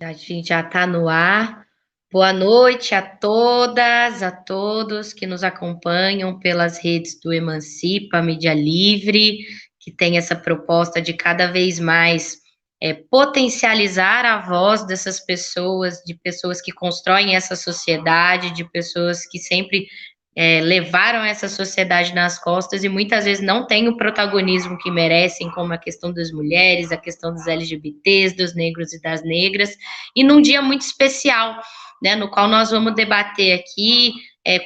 A gente já está no ar. Boa noite a todas, a todos que nos acompanham pelas redes do Emancipa, Mídia Livre, que tem essa proposta de cada vez mais potencializar a voz dessas pessoas, de pessoas que constroem essa sociedade, de pessoas que sempre levaram essa sociedade nas costas e muitas vezes não têm o protagonismo que merecem, como a questão das mulheres, a questão dos LGBTs, dos negros e das negras, e num dia muito especial, né, no qual nós vamos debater aqui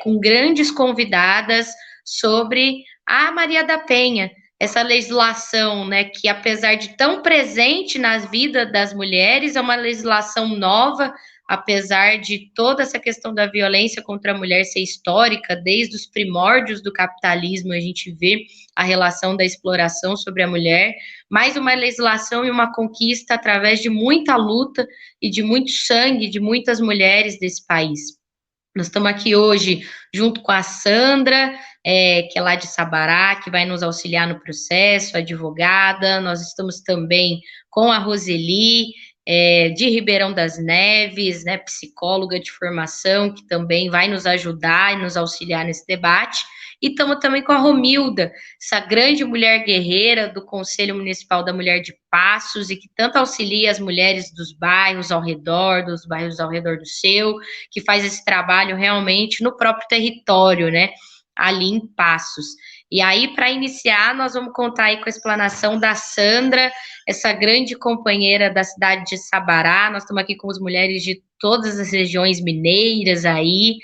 com grandes convidadas sobre a Maria da Penha, essa legislação, né, que apesar de tão presente nas vidas das mulheres, é uma legislação nova, apesar de toda essa questão da violência contra a mulher ser histórica, desde os primórdios do capitalismo, a gente vê a relação da exploração sobre a mulher, mais uma legislação e uma conquista através de muita luta e de muito sangue de muitas mulheres desse país. Nós estamos aqui hoje junto com a Sandra, que é lá de Sabará, que vai nos auxiliar no processo, advogada. Nós estamos também com a Roseli, de Ribeirão das Neves, né, psicóloga de formação, que também vai nos ajudar e nos auxiliar nesse debate. E estamos também com a Romilda, essa grande mulher guerreira do Conselho Municipal da Mulher de Passos e que tanto auxilia as mulheres dos bairros ao redor do seu, que faz esse trabalho realmente no próprio território, né? Ali em Passos. E aí, para iniciar, nós vamos contar aí com a explanação da Sandra, essa grande companheira da cidade de Sabará. Nós estamos aqui com as mulheres de todas as regiões mineiras aí,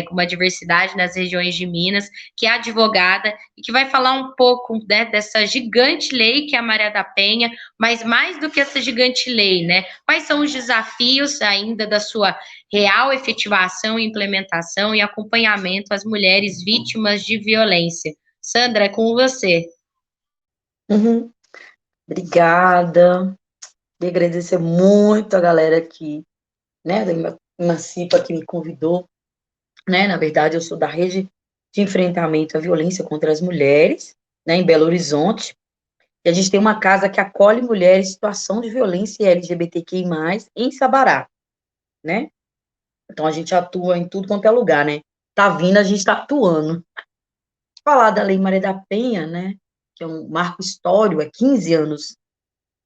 com uma diversidade nas regiões de Minas, que é advogada e que vai falar um pouco, né, dessa gigante lei que é a Maria da Penha, mas mais do que essa gigante lei, né? Quais são os desafios ainda da sua real efetivação, implementação e acompanhamento às mulheres vítimas de violência? Sandra, é com você. Uhum. Obrigada. Queria agradecer muito a galera aqui, né, da Emancipa que me convidou, né? Na verdade, eu sou da rede de enfrentamento à violência contra as mulheres, né, em Belo Horizonte. E a gente tem uma casa que acolhe mulheres em situação de violência LGBTQI+, em Sabará, né? Então a gente atua em tudo quanto é lugar, né? Tá vindo, a gente tá atuando. Falar da Lei Maria da Penha, né, que é um marco histórico, é 15 anos,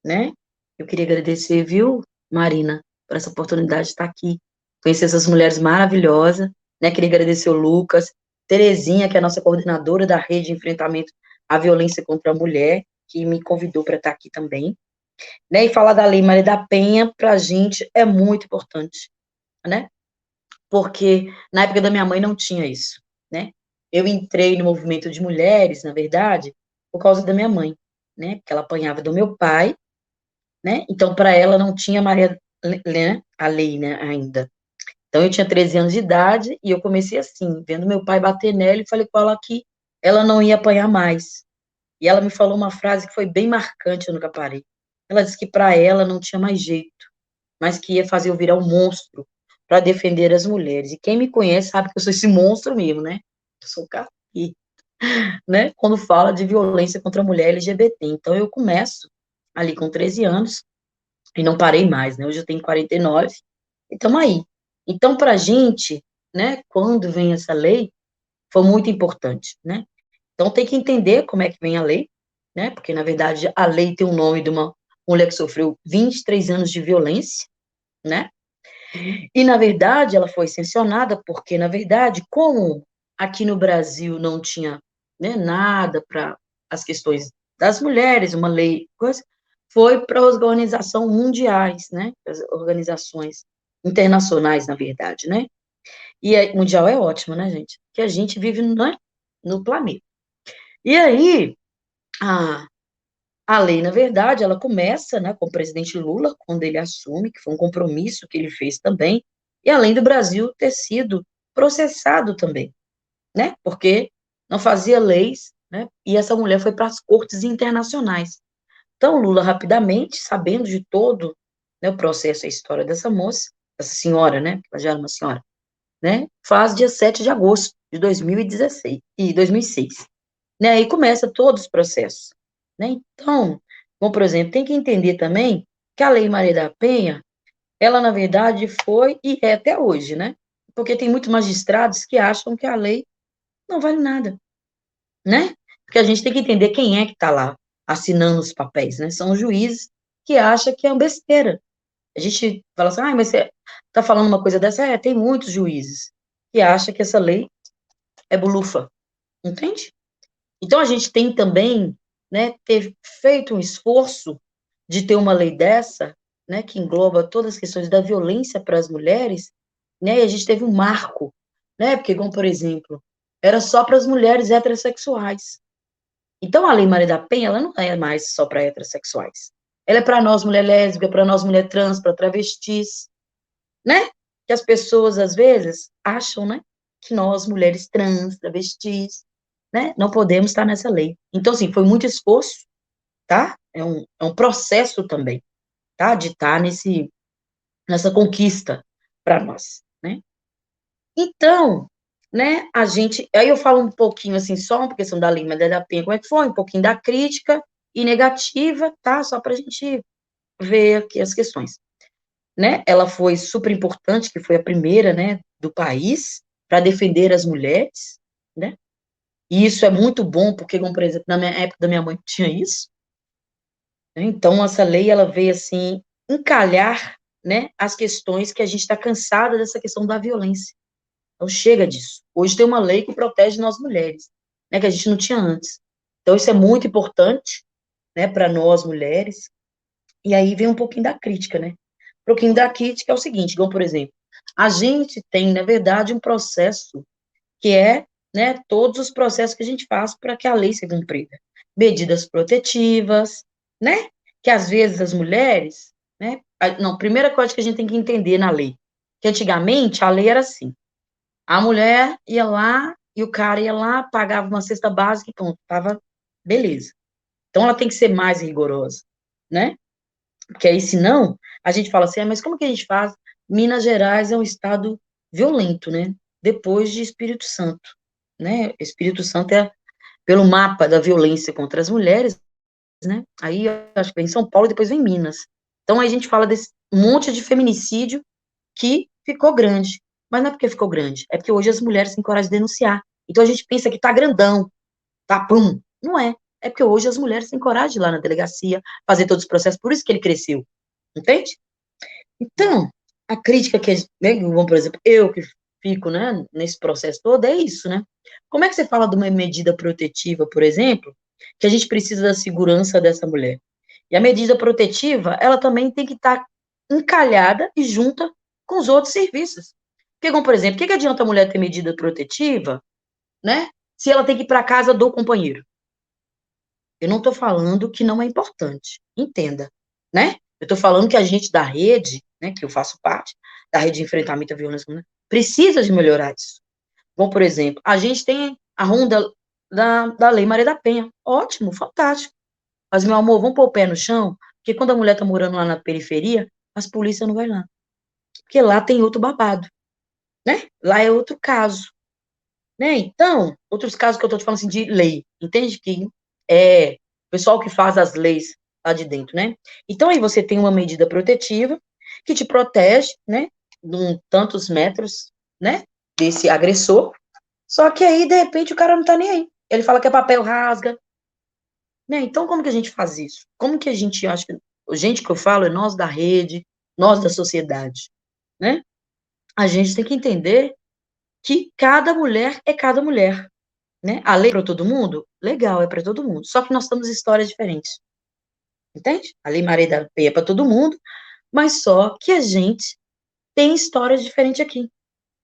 né? Eu queria agradecer, viu, Marina, por essa oportunidade de estar aqui, conhecer essas mulheres maravilhosas, né? Queria agradecer o Lucas, Terezinha, que é a nossa coordenadora da rede de enfrentamento à violência contra a mulher, que me convidou para estar aqui também, né? E falar da Lei Maria da Penha, para a gente, é muito importante, né? Porque na época da minha mãe não tinha isso, né? Eu entrei no movimento de mulheres, na verdade, por causa da minha mãe, né? Porque ela apanhava do meu pai, né? Então, para ela não tinha Maria, né? A lei, né, ainda. Então, eu tinha 13 anos de idade e eu comecei assim, vendo meu pai bater nela e falei com ela que ela não ia apanhar mais. E ela me falou uma frase que foi bem marcante, eu nunca parei. Ela disse que para ela não tinha mais jeito, mas que ia fazer eu virar um monstro para defender as mulheres. E quem me conhece sabe que eu sou esse monstro mesmo, né? Eu sou caqui, né? Quando fala de violência contra a mulher LGBT. Então, eu começo ali com 13 anos e não parei mais, né? Hoje eu tenho 49 e estamos aí. Então, para a gente, né, quando vem essa lei, foi muito importante, né? Então, tem que entender como é que vem a lei, né? Porque, na verdade, a lei tem o nome de uma mulher que sofreu 23 anos de violência, né? E, na verdade, ela foi sancionada porque, na verdade, como aqui no Brasil não tinha, né, nada para as questões das mulheres, uma lei, coisa, foi para as organizações mundiais, né, as organizações internacionais, na verdade, né, e mundial é ótimo, né, gente, que a gente vive, né, no planeta. E aí, a, a lei, na verdade, ela começa, né, com o presidente Lula, quando ele assume, que foi um compromisso que ele fez também, e além do Brasil ter sido processado também, né, porque não fazia leis, né, e essa mulher foi para as cortes internacionais. Então, Lula, rapidamente, sabendo de todo, né, o processo e a história dessa moça, essa senhora, né, ela já era uma senhora, né, faz dia 7 de agosto de 2016, e 2006, né, aí começa todos os processos, né, então, como, por exemplo, tem que entender também que a Lei Maria da Penha, ela, na verdade, foi e é até hoje, né? Porque tem muitos magistrados que acham que a lei não vale nada, né? Porque a gente tem que entender quem é que está lá assinando os papéis, né? São os juízes que acham que é uma besteira. A gente fala assim, mas você está falando uma coisa dessa? Tem muitos juízes que acham que essa lei é bulufa, entende? Então, a gente tem também, né, ter feito um esforço de ter uma lei dessa, né, que engloba todas as questões da violência para as mulheres, né, e a gente teve um marco, né, porque, como por exemplo, era só para as mulheres heterossexuais. Então, a Lei Maria da Penha, ela não é mais só para heterossexuais. Ela é para nós, mulher lésbica, para nós, mulher trans, para travestis, né? Que as pessoas, às vezes, acham, né, que nós, mulheres trans, travestis, né, não podemos estar nessa lei. Então, assim, foi muito esforço, tá? É um processo também, tá? De estar nessa conquista para nós, né? Então, né, a gente, aí eu falo um pouquinho, assim, só uma questão da Lei Maria da Penha, como é que foi, um pouquinho da crítica e negativa, tá? Só para a gente ver aqui as questões, né? Ela foi super importante, que foi a primeira, né, do país para defender as mulheres, né? E isso é muito bom, porque, como, por exemplo, na minha época da minha mãe tinha isso, né? Então, essa lei, ela veio, assim, encalhar, né, as questões que a gente está cansada dessa questão da violência. Então, chega disso. Hoje tem uma lei que protege nós mulheres, né, que a gente não tinha antes. Então, isso é muito importante, né, para nós mulheres. E aí vem um pouquinho da crítica, né? Um pouquinho da crítica é o seguinte, como, por exemplo, a gente tem, na verdade, um processo que é, né, todos os processos que a gente faz para que a lei seja cumprida. Medidas protetivas, né? Que às vezes as mulheres, né? Não, primeira coisa que a gente tem que entender na lei, que antigamente a lei era assim, a mulher ia lá e o cara ia lá, pagava uma cesta básica e pronto, tava beleza. Então ela tem que ser mais rigorosa, né? Porque aí, senão, a gente fala assim, mas como que a gente faz? Minas Gerais é um estado violento, né? Depois de Espírito Santo, né? Espírito Santo é pelo mapa da violência contra as mulheres, né? Aí, eu acho que vem São Paulo e depois vem Minas. Então, aí a gente fala desse monte de feminicídio que ficou grande. Mas não é porque ficou grande, é porque hoje as mulheres têm coragem de denunciar. Então, a gente pensa que tá grandão, tá pum. Não é. É porque hoje as mulheres têm coragem de ir lá na delegacia, fazer todos os processos, por isso que ele cresceu. Entende? Então, a crítica que, né, por exemplo, eu que fico, né, nesse processo todo, é isso, né? Como é que você fala de uma medida protetiva, por exemplo, que a gente precisa da segurança dessa mulher? E a medida protetiva, ela também tem que estar encalhada e junta com os outros serviços. Porque, como, por exemplo, o que adianta a mulher ter medida protetiva, né, se ela tem que ir para casa do companheiro? Eu não estou falando que não é importante, entenda, né? Eu estou falando que a gente da rede, né, que eu faço parte, da rede de enfrentamento à violência, né, precisa de melhorar isso. Bom, por exemplo, a gente tem a ronda da Lei Maria da Penha. Ótimo, fantástico. Mas, meu amor, vamos pôr o pé no chão, porque quando a mulher está morando lá na periferia, as polícias não vai lá. Porque lá tem outro babado, né? Lá é outro caso, né? Então, outros casos que eu estou te falando assim de lei, entende? Que é o pessoal que faz as leis lá de dentro, né? Então, aí você tem uma medida protetiva que te protege, né? Tantos metros, né? Desse agressor. Só que aí, de repente, o cara não tá nem aí. Ele fala que é papel rasga, né? Então, como que a gente faz isso? Como que a gente acha que. Gente que eu falo é nós da rede, nós da sociedade, né? A gente tem que entender que cada mulher é cada mulher. Né? A lei para todo mundo? Legal, é para todo mundo. Só que nós temos histórias diferentes. Entende? A Lei Maria da Penha é para todo mundo, mas só que a gente tem histórias diferentes aqui.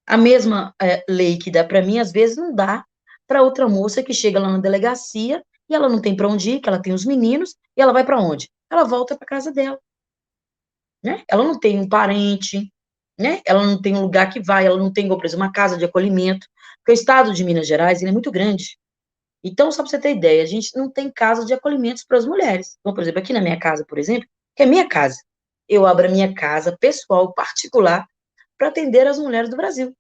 A mesma lei que dá para mim, às vezes, não dá para outra moça que chega lá na delegacia e ela não tem para onde ir, que ela tem os meninos, e ela vai para onde? Ela volta para casa dela. Né? Ela não tem um parente, né? Ela não tem um lugar que vai, ela não tem, por exemplo, uma casa de acolhimento. Porque o estado de Minas Gerais ele é muito grande. Então, só para você ter ideia, a gente não tem casa de acolhimentos para as mulheres. Então, por exemplo, aqui na minha casa, por exemplo, que é minha casa, eu abro a minha casa pessoal, particular, para atender as mulheres do Brasil.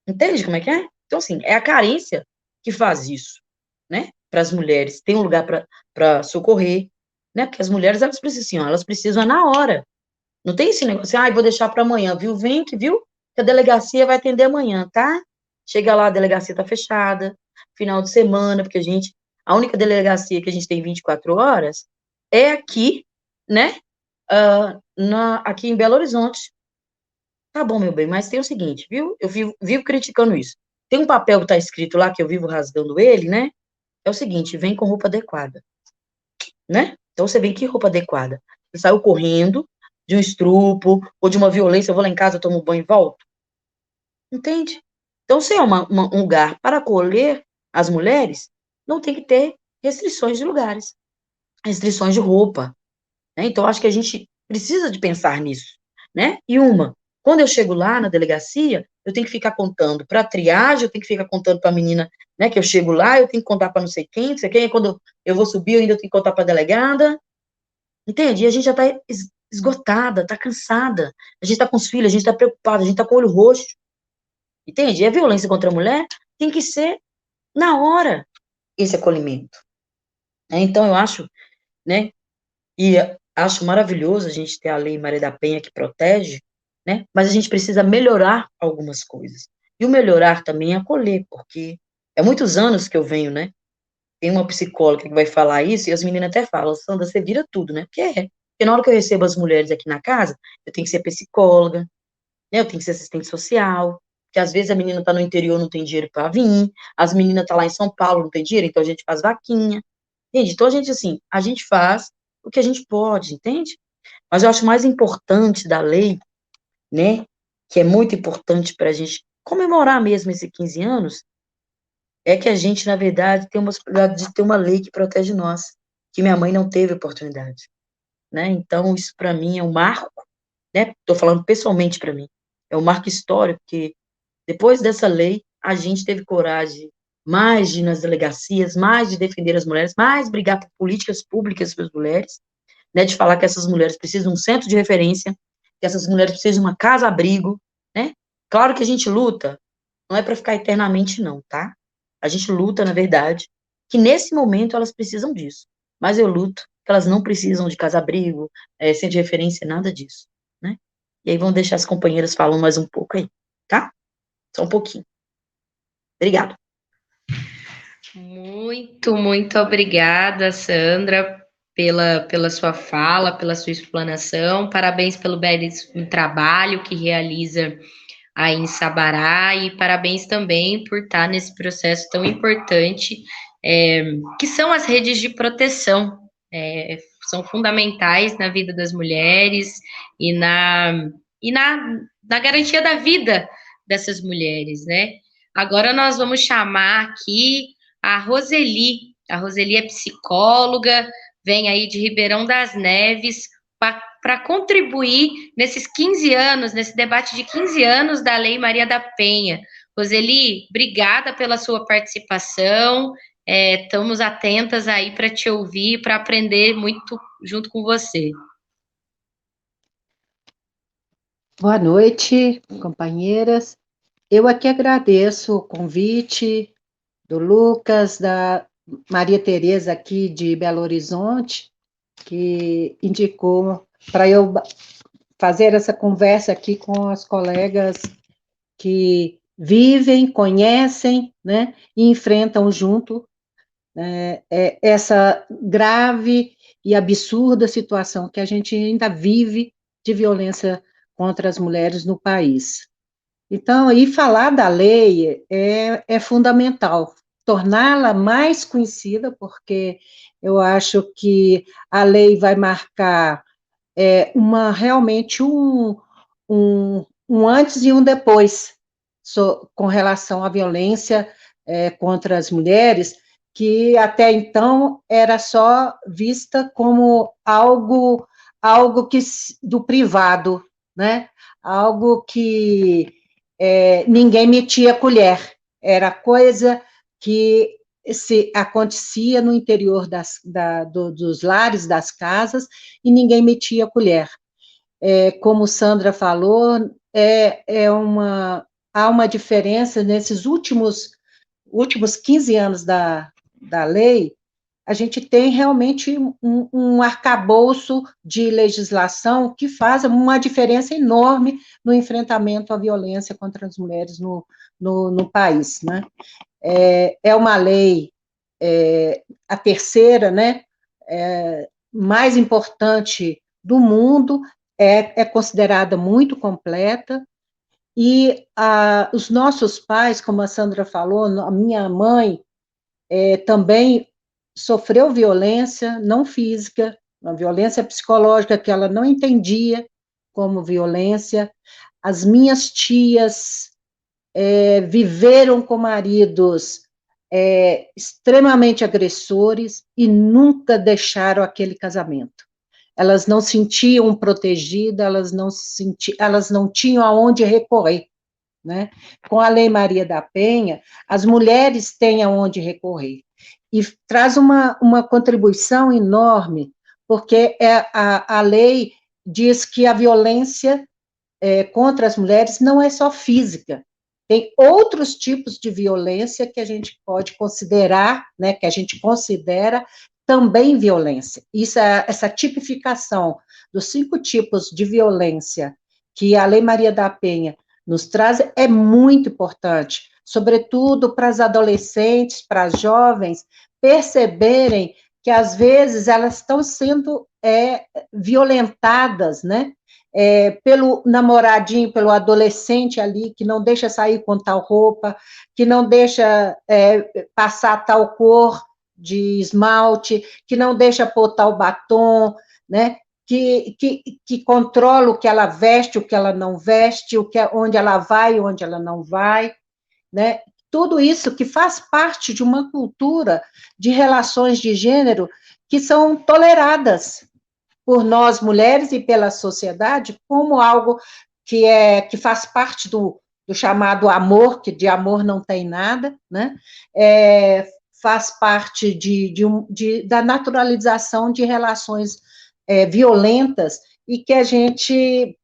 Entende como é que é? Então, assim, é a carência que faz isso, né? Para as mulheres. Tem um lugar para socorrer, né? Porque as mulheres, elas precisam, assim, ó, elas precisam na hora. Não tem esse negócio, vou deixar para amanhã, viu? Vem que, viu? Que a delegacia vai atender amanhã, tá? Chega lá, a delegacia tá fechada, final de semana, porque a única delegacia que a gente tem 24 horas é aqui, né? Aqui em Belo Horizonte. Tá bom, meu bem, mas tem o seguinte, viu? Eu vivo criticando isso. Tem um papel que tá escrito lá, que eu vivo rasgando ele, né? É o seguinte, vem com roupa adequada, né? Então você vem que roupa adequada? Você saiu correndo de um estupro ou de uma violência, eu vou lá em casa, eu tomo banho e volto? Entende? Então, se é um lugar para acolher as mulheres, não tem que ter restrições de lugares, restrições de roupa, né? Então, acho que a gente precisa de pensar nisso, né? Quando eu chego lá na delegacia, eu tenho que ficar contando para a triagem, eu tenho que ficar contando para a menina, né, que eu chego lá, eu tenho que contar para não sei quem, e quando eu vou subir, eu ainda tenho que contar para a delegada, entende? E a gente já está esgotada, está cansada, a gente está com os filhos, a gente está preocupada, a gente está com o olho roxo, entende? E a violência contra a mulher tem que ser na hora esse acolhimento, né? Então, eu acho, né, e acho maravilhoso a gente ter a Lei Maria da Penha que protege, né? Mas a gente precisa melhorar algumas coisas. E o melhorar também é acolher, porque é muitos anos que eu venho, né? Tem uma psicóloga que vai falar isso, e as meninas até falam, Sandra, você vira tudo, né? Porque é. Porque na hora que eu recebo as mulheres aqui na casa, eu tenho que ser psicóloga, né? Eu tenho que ser assistente social, porque às vezes a menina tá no interior, não tem dinheiro para vir, as meninas tá lá em São Paulo, não tem dinheiro, então a gente faz vaquinha. Entende? Então, assim, a gente faz o que a gente pode, entende? Mas eu acho mais importante da lei, né, que é muito importante para a gente comemorar mesmo esses 15 anos, é que a gente, na verdade, tem uma possibilidade de ter uma lei que protege nós, que minha mãe não teve oportunidade, né? Então, isso para mim é um marco, né? Estou falando pessoalmente para mim, é um marco histórico, porque depois dessa lei, a gente teve coragem mais de ir nas delegacias, mais de defender as mulheres, mais brigar por políticas públicas para as mulheres, né, de falar que essas mulheres precisam de um centro de referência, que essas mulheres precisam de uma casa-abrigo, né? Claro que a gente luta, não é para ficar eternamente, não, tá? A gente luta, na verdade, que nesse momento elas precisam disso. Mas eu luto que elas não precisam de casa-abrigo, centro de referência, nada disso, né? E aí vamos deixar as companheiras falando mais um pouco aí, tá? Só um pouquinho. Obrigada. Muito, muito obrigada, Sandra, pela sua fala, pela sua explanação. Parabéns pelo belíssimo trabalho que realiza aí em Sabará e parabéns também por estar nesse processo tão importante, que são as redes de proteção. São fundamentais na vida das mulheres e na garantia da vida dessas mulheres, né? Agora nós vamos chamar aqui a Roseli. A Roseli é psicóloga, vem aí de Ribeirão das Neves para contribuir nesses 15 anos, nesse debate de 15 anos da Lei Maria da Penha. Roseli, obrigada pela sua participação. Estamos atentas aí para te ouvir, para aprender muito junto com você. Boa noite, companheiras. Eu aqui agradeço o convite do Lucas, da Maria Tereza aqui de Belo Horizonte, que indicou para eu fazer essa conversa aqui com as colegas que vivem, conhecem, né, e enfrentam junto essa grave e absurda situação que a gente ainda vive de violência contra as mulheres no país. Então, e falar da lei é fundamental, torná-la mais conhecida, porque eu acho que a lei vai marcar realmente um antes e um depois com relação à violência contra as mulheres, que até então era só vista como algo que, do privado, né? Algo que ninguém metia colher, era coisa que se acontecia no interior dos lares, das casas, e ninguém metia colher. Como Sandra falou, há uma diferença nesses últimos 15 anos da lei, a gente tem realmente um arcabouço de legislação que faz uma diferença enorme no enfrentamento à violência contra as mulheres no país, né? É uma lei, a terceira, né, mais importante do mundo, é considerada muito completa, e os nossos pais, como a Sandra falou, a minha mãe também sofreu violência, não física, uma violência psicológica que ela não entendia como violência. As minhas tias viveram com maridos extremamente agressores e nunca deixaram aquele casamento. Elas não se sentiam protegidas, elas não tinham aonde recorrer, né? Com a Lei Maria da Penha, as mulheres têm aonde recorrer, e traz uma contribuição enorme, porque a lei diz que a violência contra as mulheres não é só física, tem outros tipos de violência que a gente pode considerar, né, que a gente considera também violência. Essa tipificação dos 5 tipos de violência que a Lei Maria da Penha nos traz é muito importante, sobretudo para as adolescentes, para as jovens, perceberem que, às vezes, elas estão sendo violentadas, né? Pelo namoradinho, pelo adolescente ali, que não deixa sair com tal roupa, que não deixa passar tal cor de esmalte, que não deixa pôr tal batom, né? Que controla o que ela veste, o que ela não veste, onde ela vai, onde ela não vai, né? Tudo isso que faz parte de uma cultura de relações de gênero que são toleradas por nós mulheres e pela sociedade como algo que faz parte do chamado amor, que de amor não tem nada, né? Faz parte da naturalização de relações violentas, e que a gente,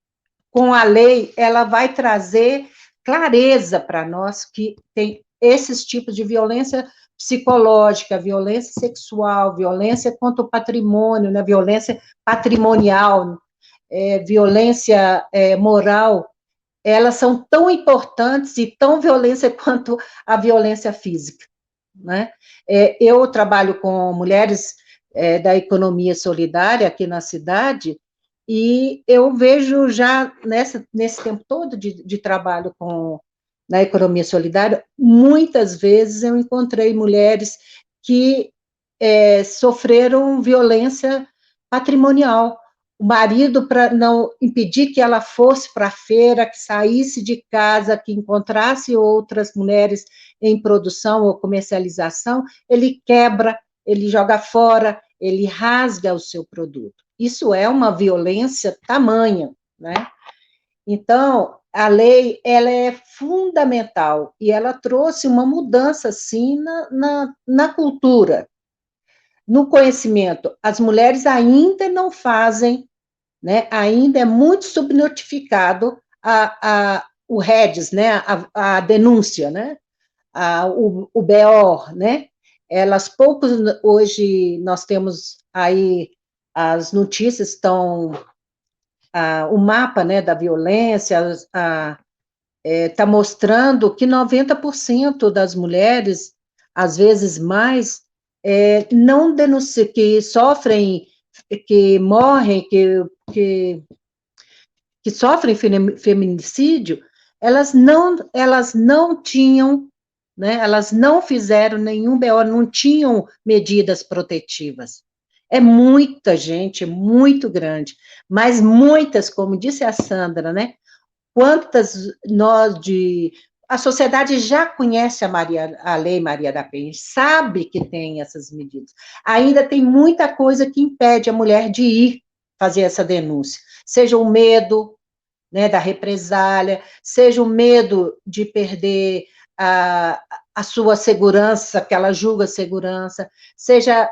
com a lei, ela vai trazer clareza para nós que tem esses tipos de violência psicológica, violência sexual, violência contra o patrimônio, né, violência patrimonial, violência moral, elas são tão importantes e tão violência quanto a violência física, né? Eu trabalho com mulheres da economia solidária aqui na cidade, e eu vejo já nesse tempo todo de trabalho na economia solidária, muitas vezes eu encontrei mulheres que sofreram violência patrimonial. O marido, para não impedir que ela fosse para a feira, que saísse de casa, que encontrasse outras mulheres em produção ou comercialização, ele quebra, ele joga fora, ele rasga o seu produto. Isso é uma violência tamanha, né? Então, a lei, ela é fundamental, e ela trouxe uma mudança, sim, na cultura, no conhecimento. As mulheres ainda não fazem, né? Ainda é muito subnotificado o REDS, né? A denúncia, né? O BO, né? Hoje nós temos aí, as notícias estão, o mapa, né, da violência está mostrando que 90% das mulheres, às vezes mais, não denunciam, que sofrem, que morrem, que sofrem feminicídio, elas não tinham, né, elas não fizeram nenhum BO, não tinham medidas protetivas. É muita gente, é muito grande, mas muitas, como disse a Sandra, né, a sociedade já conhece a Lei Maria da Penha, sabe que tem essas medidas. Ainda tem muita coisa que impede a mulher de ir fazer essa denúncia, seja o medo, né, da represália, seja o medo de perder a sua segurança, que ela julga segurança, seja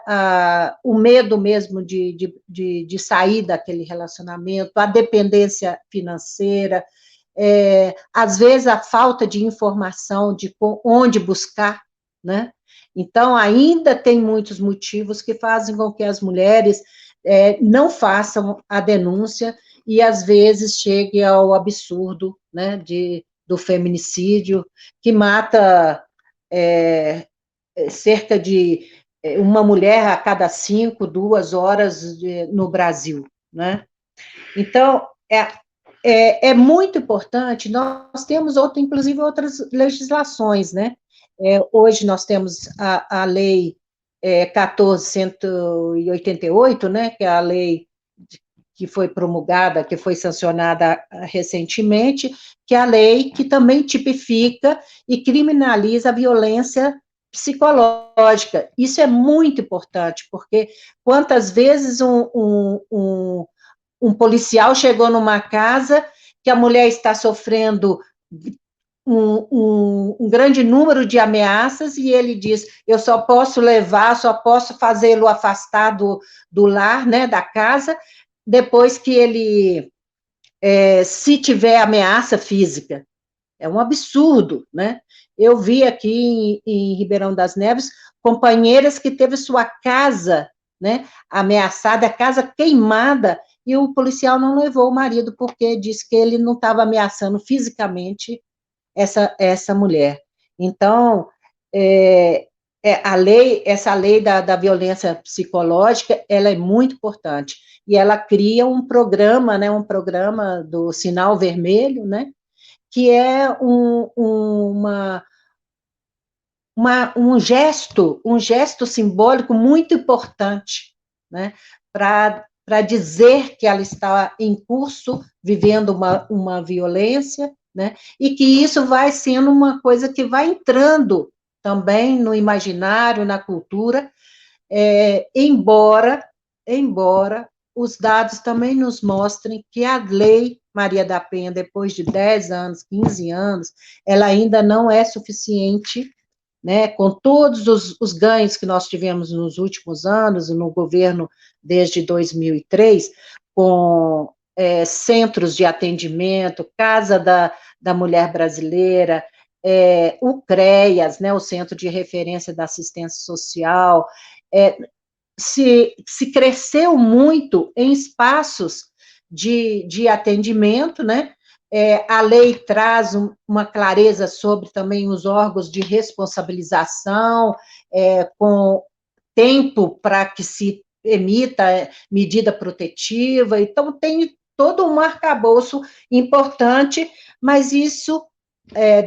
o medo mesmo de sair daquele relacionamento, a dependência financeira, às vezes a falta de informação de onde buscar, né? Então, ainda tem muitos motivos que fazem com que as mulheres não façam a denúncia e, às vezes, chegue ao absurdo, né, do feminicídio, que mata cerca de uma mulher a cada 5, 2 horas no Brasil, né? Então, é muito importante, nós temos, inclusive, outras legislações, né? Hoje nós temos a lei 14.188, né, que é a lei que foi promulgada, que foi sancionada recentemente, que é a lei que também tipifica e criminaliza a violência psicológica. Isso é muito importante, porque quantas vezes um policial chegou numa casa que a mulher está sofrendo um grande número de ameaças e ele diz, eu só posso levar, só posso fazê-lo afastar do lar, né, da casa, depois que ele, se tiver ameaça física. É um absurdo, né? Eu vi aqui em Ribeirão das Neves companheiras que teve sua casa, né, ameaçada, a casa queimada, e o policial não levou o marido porque disse que ele não estava ameaçando fisicamente essa mulher. Então, essa lei da violência psicológica, ela é muito importante, e ela cria um programa, né, um programa do Sinal Vermelho, né, que é um gesto simbólico muito importante, né, para dizer que ela está em curso, vivendo uma violência, né, e que isso vai sendo uma coisa que vai entrando também no imaginário, na cultura, embora os dados também nos mostrem que a lei Maria da Penha, depois de 10 anos, 15 anos, ela ainda não é suficiente, né, com todos os ganhos que nós tivemos nos últimos anos, no governo desde 2003, com centros de atendimento, Casa da Mulher Brasileira, o CREAS, né, o Centro de Referência da Assistência Social, se cresceu muito em espaços de atendimento, né? A lei traz uma clareza sobre também os órgãos de responsabilização, com tempo para que se emita medida protetiva, então tem todo um arcabouço importante, mas isso,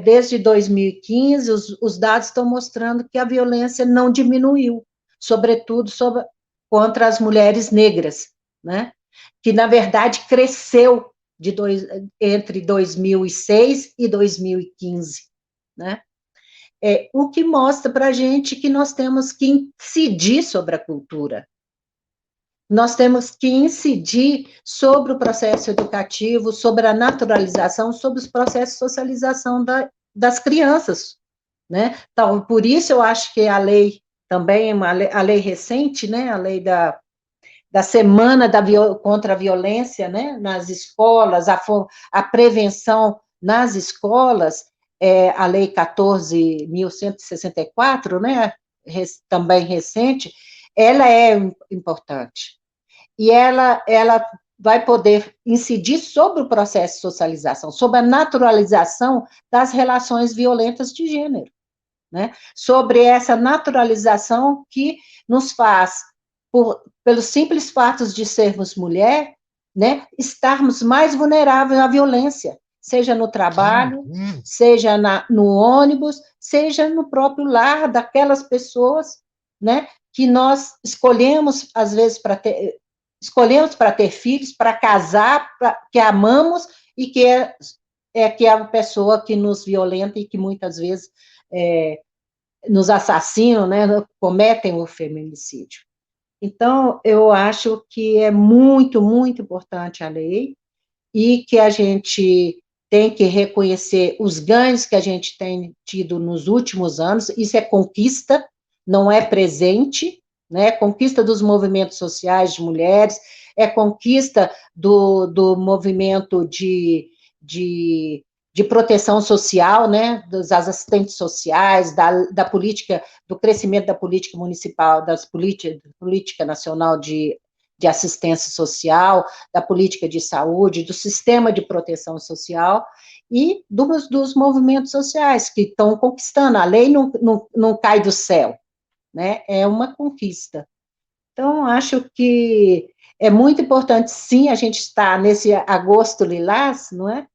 desde 2015, os dados estão mostrando que a violência não diminuiu, sobretudo contra as mulheres negras, né? Que, na verdade, cresceu entre 2006 e 2015, né? O que mostra para a gente que nós temos que incidir sobre a cultura, nós temos que incidir sobre o processo educativo, sobre a naturalização, sobre os processos de socialização das crianças, né? Então, por isso eu acho que a lei também, a lei recente, né, a lei da Semana contra a Violência, né, nas escolas, a prevenção nas escolas, a lei 14.164, né, também recente, ela é importante. E ela vai poder incidir sobre o processo de socialização, sobre a naturalização das relações violentas de gênero, né? Sobre essa naturalização que nos faz, pelos simples fatos de sermos mulher, né, estarmos mais vulneráveis à violência, seja no trabalho, seja no ônibus, seja no próprio lar daquelas pessoas, né, que nós escolhemos, às vezes, para ter filhos, para casar, que amamos, e que que é a pessoa que nos violenta e que muitas vezes nos assassinam, né, cometem o feminicídio. Então, eu acho que é muito, muito importante a lei, e que a gente tem que reconhecer os ganhos que a gente tem tido nos últimos anos. Isso é conquista, não é presente, né? Conquista dos movimentos sociais de mulheres, é conquista do movimento de de proteção social, né, dos assistentes sociais, da política, do crescimento da política municipal, política nacional de assistência social, da política de saúde, do sistema de proteção social e dos movimentos sociais que estão conquistando. A lei não cai do céu, né? É uma conquista. Então, acho que é muito importante, sim, a gente estar nesse agosto lilás, não é?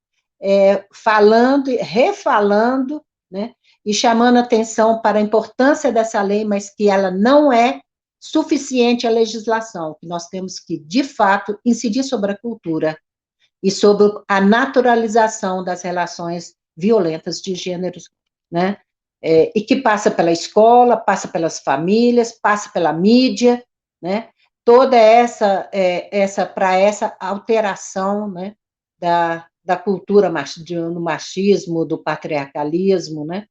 Falando, refalando, né? E chamando atenção para a importância dessa lei, mas que ela não é suficiente a legislação, que nós temos que, de fato, incidir sobre a cultura e sobre a naturalização das relações violentas de gêneros, né? E que passa pela escola, passa pelas famílias, passa pela mídia, né? Toda para essa alteração, né? Da cultura do machismo, do patriarcalismo, né?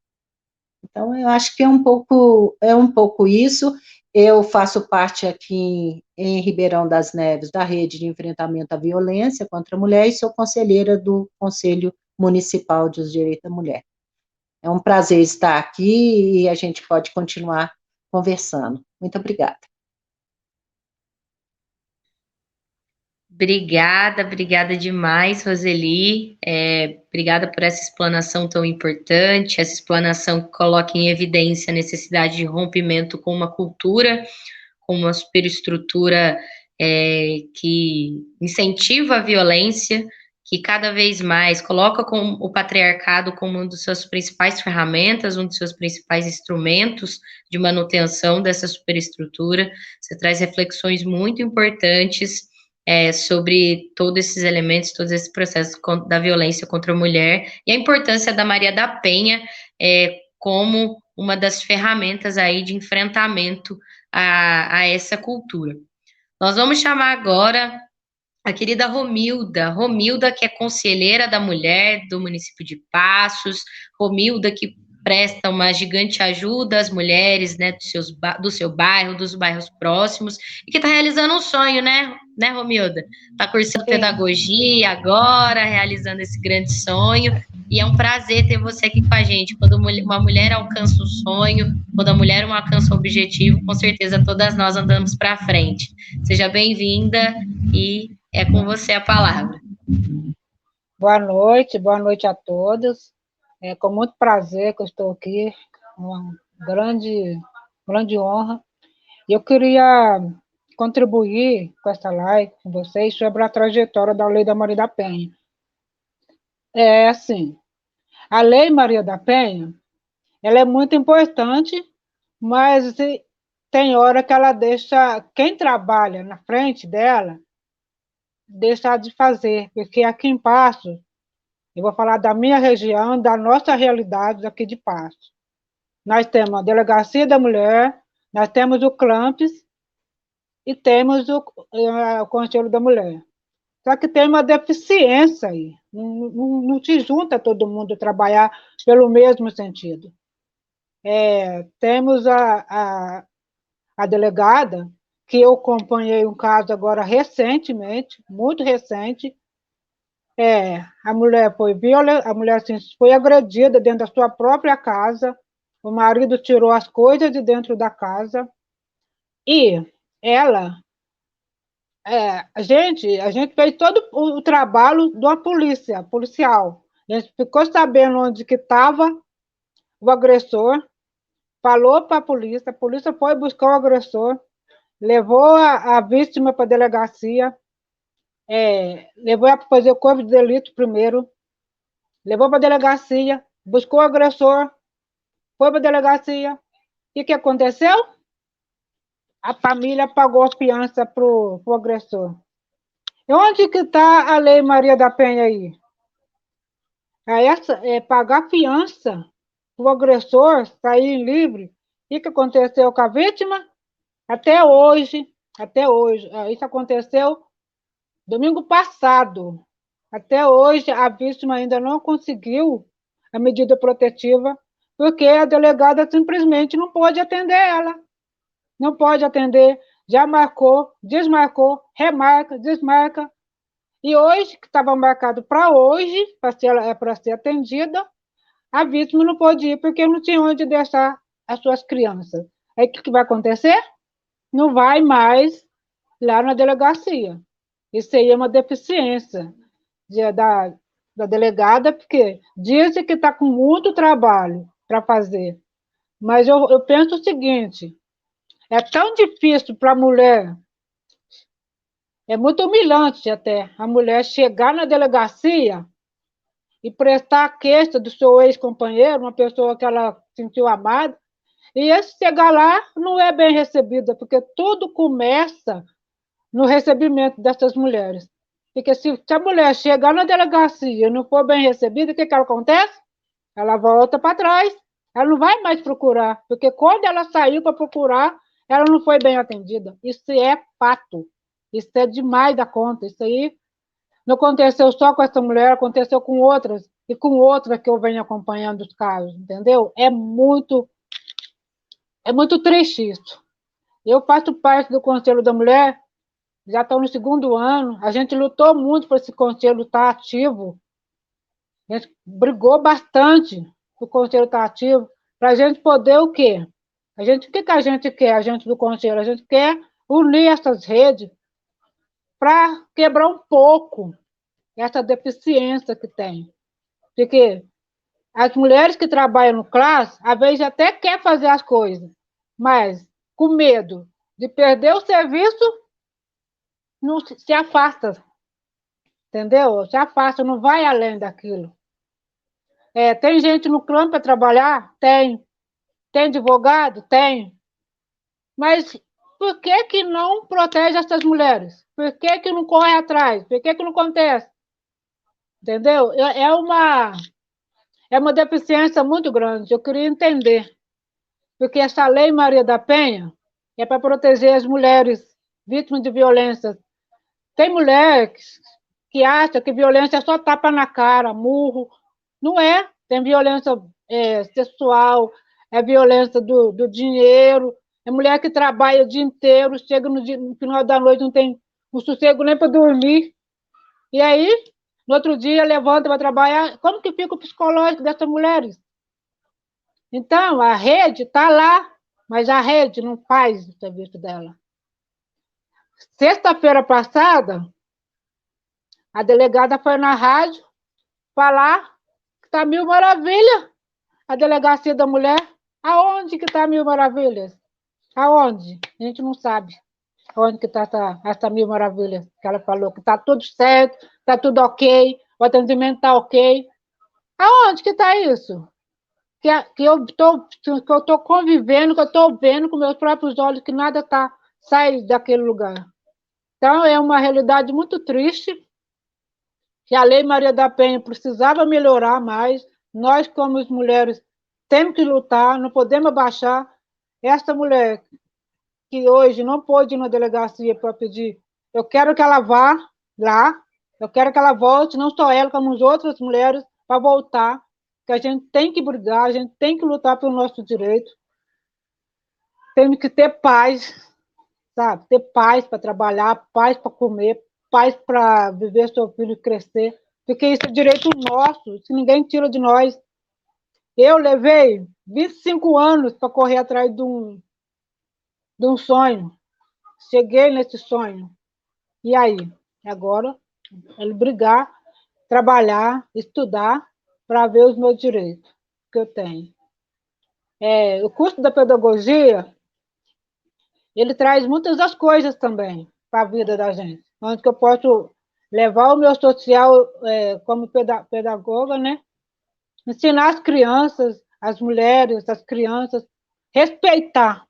Então, eu acho que é um pouco isso. Eu faço parte aqui em Ribeirão das Neves da Rede de Enfrentamento à Violência contra a Mulher e sou conselheira do Conselho Municipal dos Direitos da Mulher. É um prazer estar aqui e a gente pode continuar conversando. Muito obrigada. Obrigada demais, Roseli. Obrigada por essa explanação tão importante, essa explanação que coloca em evidência a necessidade de rompimento com uma cultura, com uma superestrutura que incentiva a violência, que cada vez mais coloca o patriarcado como uma das suas principais ferramentas, um dos seus principais instrumentos de manutenção dessa superestrutura. Você traz reflexões muito importantes sobre todos esses elementos, todos esses processos da violência contra a mulher, e a importância da Maria da Penha como uma das ferramentas aí de enfrentamento a essa cultura. Nós vamos chamar agora a querida Romilda, que é conselheira da mulher do município de Passos, Romilda, que presta uma gigante ajuda às mulheres, né, do seu bairro, dos bairros próximos, e que está realizando um sonho, né, Romilda? Está cursando pedagogia agora, realizando esse grande sonho, e é um prazer ter você aqui com a gente. Quando uma mulher alcança um sonho, quando a mulher alcança um objetivo, com certeza todas nós andamos para frente. Seja bem-vinda e é com você a palavra. Boa noite a todos. É com muito prazer que eu estou aqui, uma grande honra. Eu queria contribuir com essa live com vocês sobre a trajetória da Lei da Maria da Penha. Assim, a Lei Maria da Penha, ela é muito importante, mas tem hora que ela deixa quem trabalha na frente dela deixar de fazer, porque aqui em Passos, eu vou falar da minha região, da nossa realidade aqui de Passos. Nós temos a Delegacia da Mulher, nós temos o CLAMPS e temos o Conselho da Mulher. Só que tem uma deficiência aí, não se junta todo mundo trabalhar pelo mesmo sentido. Temos a delegada, que eu acompanhei um caso agora recentemente, muito recente. A mulher foi agredida dentro da sua própria casa, o marido tirou as coisas de dentro da casa, e ela, a gente fez todo o trabalho da policial. A gente ficou sabendo onde que estava o agressor, falou para a polícia foi buscar o agressor, levou a vítima para a delegacia, levou para fazer o corpo de delito primeiro, levou para a delegacia, buscou o agressor, foi para a delegacia. E o que aconteceu? A família pagou a fiança para o agressor. E onde que está a Lei Maria da Penha aí? Pagar a fiança para o agressor sair livre. E o que aconteceu com a vítima? Até hoje, isso aconteceu domingo passado. Até hoje, a vítima ainda não conseguiu a medida protetiva, porque a delegada simplesmente não pode atender ela. Não pode atender, já marcou, desmarcou, remarca, desmarca. E hoje, que estava marcado para hoje, para ser atendida, a vítima não pôde ir porque não tinha onde deixar as suas crianças. Aí o que vai acontecer? Não vai mais lá na delegacia. Isso aí é uma deficiência da delegada, porque dizem que está com muito trabalho para fazer. Mas eu penso o seguinte, é tão difícil para a mulher, é muito humilhante até, a mulher chegar na delegacia e prestar a queixa do seu ex-companheiro, uma pessoa que ela sentiu amada, e esse chegar lá não é bem recebida, porque tudo começa no recebimento dessas mulheres. Porque se a mulher chegar na delegacia e não for bem recebida, o que ela acontece? Ela volta para trás, ela não vai mais procurar, porque quando ela saiu para procurar, ela não foi bem atendida. Isso é fato, isso é demais da conta, isso aí não aconteceu só com essa mulher, aconteceu com outras, e com outras que eu venho acompanhando os casos, entendeu? É muito triste isso. Eu faço parte do Conselho da Mulher, já estou no segundo ano, a gente lutou muito para esse conselho estar ativo, a gente brigou bastante para o conselho estar ativo, para a gente poder o quê? O que a gente quer, a gente do conselho? A gente quer unir essas redes para quebrar um pouco essa deficiência que tem. Porque as mulheres que trabalham no CLAS, às vezes até quer fazer as coisas, mas com medo de perder o serviço, não se afasta, entendeu? Se afasta, não vai além daquilo. Tem gente no CLAM para trabalhar? Tem. Tem advogado? Tem. Mas por que que não protege essas mulheres? Por que que não corre atrás? Por que que não acontece? Entendeu? É uma deficiência muito grande. Eu queria entender. Porque essa lei Maria da Penha é para proteger as mulheres vítimas de violência. Tem mulher que acha que violência é só tapa na cara, murro. Não é. Tem violência sexual, é violência do dinheiro, é mulher que trabalha o dia inteiro, chega no final da noite, não tem um sossego nem para dormir. E aí, no outro dia, levanta para trabalhar. Como que fica o psicológico dessas mulheres? Então, a rede está lá, mas a rede não faz o serviço dela. Sexta-feira passada, a delegada foi na rádio falar que está mil maravilha a delegacia da mulher. Aonde que está mil maravilhas? Aonde? A gente não sabe. Aonde que está essa mil maravilhas? Que ela falou que está tudo certo, está tudo ok, o atendimento está ok. Aonde que está isso? Que eu estou convivendo, que eu estou vendo com meus próprios olhos que nada sai daquele lugar. Então, é uma realidade muito triste, que a Lei Maria da Penha precisava melhorar mais. Nós, como mulheres, temos que lutar, não podemos abaixar. Essa mulher que hoje não pôde ir na delegacia para pedir, eu quero que ela vá lá, eu quero que ela volte, não só ela, como as outras mulheres, para voltar, que a gente tem que brigar, a gente tem que lutar pelo nosso direito. Temos que ter paz, sabe? Ter paz para trabalhar, paz para comer, paz para viver seu filho crescer, porque isso é direito nosso, isso ninguém tira de nós. Eu levei 25 anos para correr atrás de um sonho. Cheguei nesse sonho. E aí? Agora, ele brigar, trabalhar, estudar para ver os meus direitos que eu tenho. O curso da pedagogia, ele traz muitas das coisas também para a vida da gente. Onde que eu posso levar o meu social como pedagoga, né? Ensinar as crianças, as mulheres, as crianças, respeitar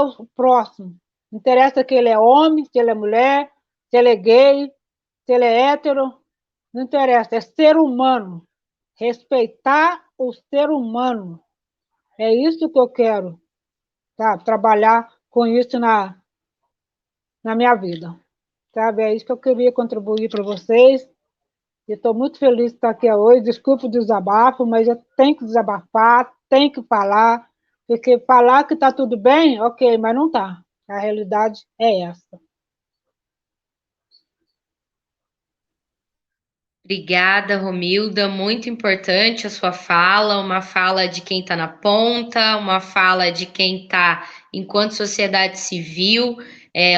o próximo. Não interessa que ele é homem, se ele é mulher, se ele é gay, se ele é hétero, não interessa, é ser humano. Respeitar o ser humano. É isso que eu quero, tá? Trabalhar com isso na minha vida. Sabe? É isso que eu queria contribuir para vocês. E estou muito feliz de estar aqui hoje. Desculpe o desabafo, mas eu tenho que desabafar, tenho que falar, porque falar que está tudo bem, ok, mas não está. A realidade é essa. Obrigada, Romilda. Muito importante a sua fala, uma fala de quem está na ponta, uma fala de quem está, enquanto sociedade civil,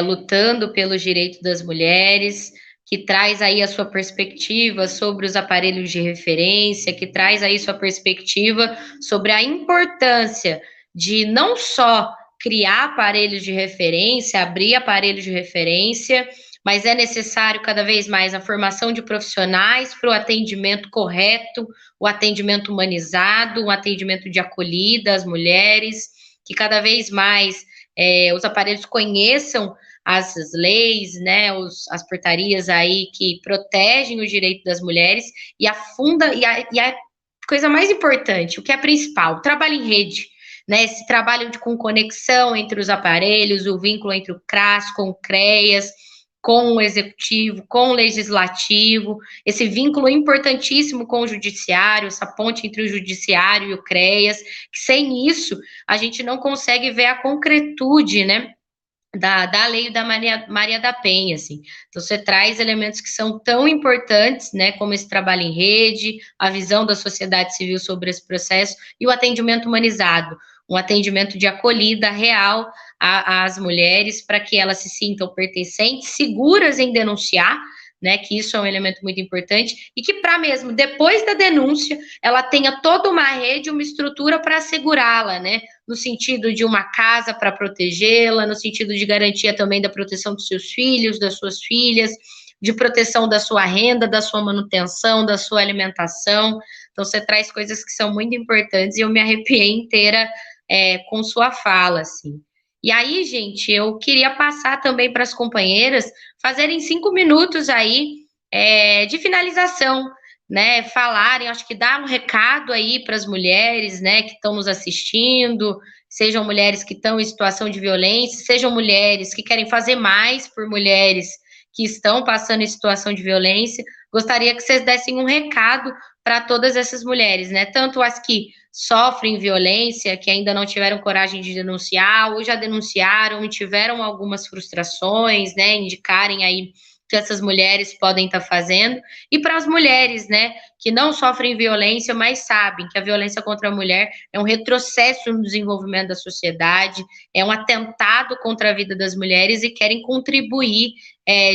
lutando pelos direitos das mulheres, que traz aí a sua perspectiva sobre os aparelhos de referência, que traz aí sua perspectiva sobre a importância de não só criar aparelhos de referência, abrir aparelhos de referência, mas é necessário cada vez mais a formação de profissionais para o atendimento correto, o atendimento humanizado, o atendimento de acolhida às mulheres, que cada vez mais os aparelhos conheçam as leis, né, as portarias aí que protegem o direito das mulheres e a coisa mais importante, o que é principal, o trabalho em rede, né, esse trabalho com conexão entre os aparelhos, o vínculo entre o CRAS com o CREAS, com o executivo, com o legislativo, esse vínculo importantíssimo com o judiciário, essa ponte entre o judiciário e o CREAS, que sem isso a gente não consegue ver a concretude, né, da lei da Maria da Penha, assim. Então, você traz elementos que são tão importantes, né, como esse trabalho em rede, a visão da sociedade civil sobre esse processo e o atendimento humanizado, um atendimento de acolhida real às mulheres, para que elas se sintam pertencentes, seguras em denunciar, né, que isso é um elemento muito importante, e que para mesmo, depois da denúncia, ela tenha toda uma rede, uma estrutura para assegurá-la, né, no sentido de uma casa para protegê-la, no sentido de garantia também da proteção dos seus filhos, das suas filhas, de proteção da sua renda, da sua manutenção, da sua alimentação. Então, você traz coisas que são muito importantes e eu me arrepiei inteira com sua fala, assim. E aí, gente, eu queria passar também para as companheiras fazerem 5 minutos aí de finalização, né, falarem, acho que dar um recado aí para as mulheres, né, que estão nos assistindo, sejam mulheres que estão em situação de violência, sejam mulheres que querem fazer mais por mulheres que estão passando em situação de violência. Gostaria que vocês dessem um recado para todas essas mulheres, né, tanto as que sofrem violência, que ainda não tiveram coragem de denunciar, ou já denunciaram e tiveram algumas frustrações, né, indicarem aí que essas mulheres podem estar fazendo, e para as mulheres, né, que não sofrem violência, mas sabem que a violência contra a mulher é um retrocesso no desenvolvimento da sociedade, é um atentado contra a vida das mulheres e querem contribuir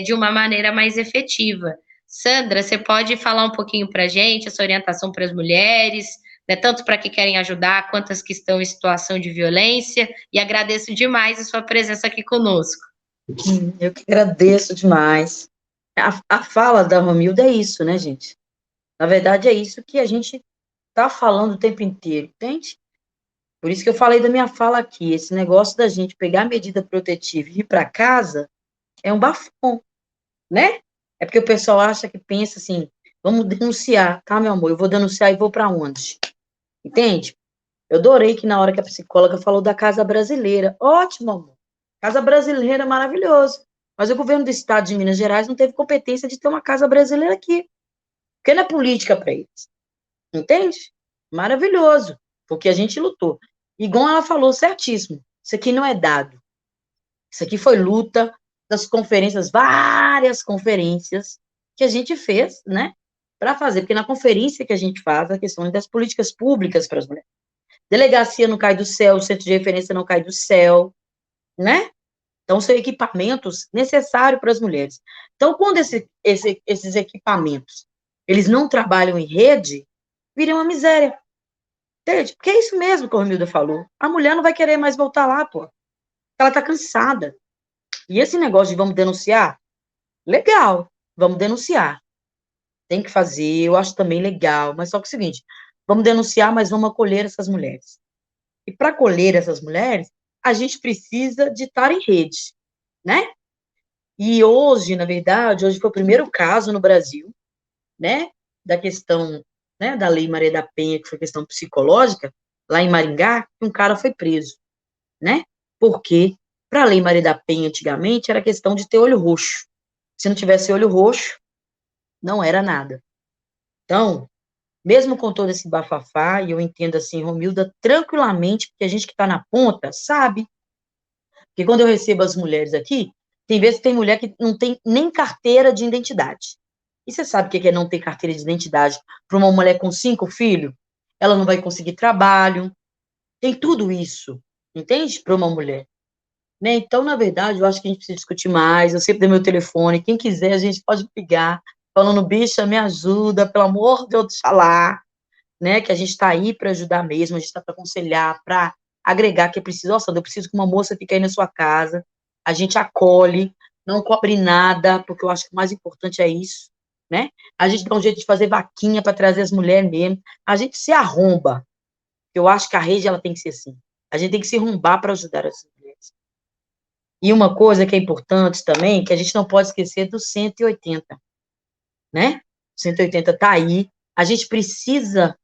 de uma maneira mais efetiva. Sandra, você pode falar um pouquinho para a gente, essa orientação para as mulheres, né, tanto para que querem ajudar, quanto as que estão em situação de violência, e agradeço demais a sua presença aqui conosco. Eu que agradeço demais. A fala da Romilda é isso, né, gente? Na verdade, é isso que a gente tá falando o tempo inteiro, entende? Por isso que eu falei da minha fala aqui, esse negócio da gente pegar a medida protetiva e ir para casa é um bafão, né? É porque o pessoal acha que pensa assim, vamos denunciar, tá, meu amor? Eu vou denunciar e vou para onde? Entende? Eu adorei que na hora que a psicóloga falou da Casa Brasileira. Ótimo, amor. Casa Brasileira é maravilhoso. Mas o governo do estado de Minas Gerais não teve competência de ter uma Casa Brasileira aqui. Porque não é política para eles. Entende? Maravilhoso. Porque a gente lutou. Igual ela falou, certíssimo. Isso aqui não é dado. Isso aqui foi luta das conferências, várias conferências que a gente fez, né? Para fazer. Porque na conferência que a gente faz, a questão das políticas públicas para as mulheres. Delegacia não cai do céu, o centro de referência não cai do céu, né? Então, são equipamentos necessários para as mulheres. Então, quando esses equipamentos, eles não trabalham em rede, viram uma miséria. Entende? Porque é isso mesmo que a Romilda falou. A mulher não vai querer mais voltar lá, pô. Ela tá cansada. E esse negócio de vamos denunciar, legal, vamos denunciar. Tem que fazer, eu acho também legal, mas só que é o seguinte, vamos denunciar, mas vamos acolher essas mulheres. E para acolher essas mulheres, a gente precisa de estar em rede, né? E hoje, na verdade, hoje foi o primeiro caso no Brasil, né, da questão, né, da Lei Maria da Penha, que foi questão psicológica, lá em Maringá, que um cara foi preso, né? Porque para a Lei Maria da Penha, antigamente, era questão de ter olho roxo. Se não tivesse olho roxo, não era nada. Então, mesmo com todo esse bafafá, e eu entendo assim, Romilda, tranquilamente, porque a gente que está na ponta sabe. Porque quando eu recebo as mulheres aqui, tem vezes que tem mulher que não tem nem carteira de identidade. E você sabe o que é não ter carteira de identidade para uma mulher com 5 filhos? Ela não vai conseguir trabalho. Tem tudo isso, entende? Para uma mulher. Né? Então, na verdade, eu acho que a gente precisa discutir mais. Eu sempre dei meu telefone. Quem quiser, a gente pode ligar. Falando, bicha, me ajuda, pelo amor de Oxalá. Né? Que a gente está aí para ajudar mesmo, a gente está para aconselhar, para agregar, que é preciso. Nossa, eu preciso que uma moça fique aí na sua casa. A gente acolhe, não cobre nada, porque eu acho que o mais importante é isso. Né? A gente dá um jeito de fazer vaquinha para trazer as mulheres mesmo. A gente se arromba. Eu acho que a rede ela tem que ser assim. A gente tem que se arrombar para ajudar as mulheres. E uma coisa que é importante também, que a gente não pode esquecer do 180, né? O 180 está aí. A gente precisa